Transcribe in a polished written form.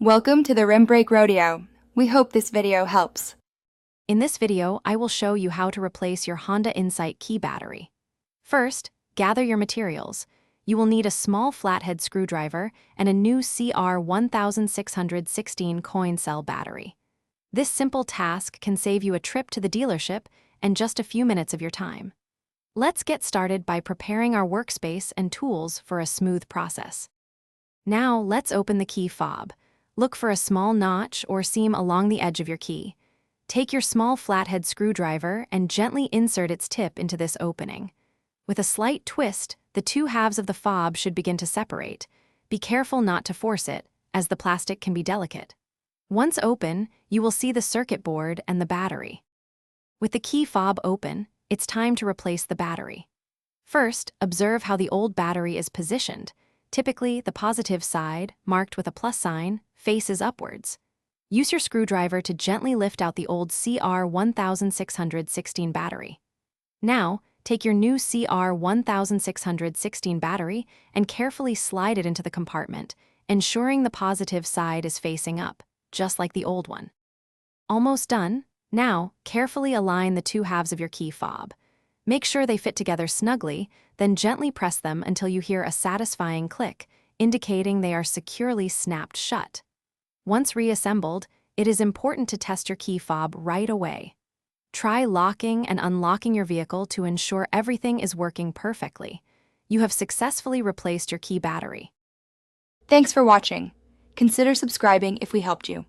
Welcome to the Rim Brake Rodeo. We hope this video helps. In this video, I will show you how to replace your Honda Insight key battery. First, gather your materials. You will need a small flathead screwdriver and a new CR1616 coin cell battery. This simple task can save you a trip to the dealership and just a few minutes of your time. Let's get started by preparing our workspace and tools for a smooth process. Now, let's open the key fob. Look for a small notch or seam along the edge of your key. Take your small flathead screwdriver and gently insert its tip into this opening. With a slight twist, the two halves of the fob should begin to separate. Be careful not to force it, as the plastic can be delicate. Once open, you will see the circuit board and the battery. With the key fob open, it's time to replace the battery. First, observe how the old battery is positioned. Typically, the positive side, marked with a plus sign, faces upwards. Use your screwdriver to gently lift out the old CR1616 battery. Now, take your new CR1616 battery and carefully slide it into the compartment, ensuring the positive side is facing up, just like the old one. Almost done. Now, carefully align the two halves of your key fob. Make sure they fit together snugly, then gently press them until you hear a satisfying click, indicating they are securely snapped shut. Once reassembled, it is important to test your key fob right away. Try locking and unlocking your vehicle to ensure everything is working perfectly. You have successfully replaced your key battery. Thanks for watching. Consider subscribing if we helped you.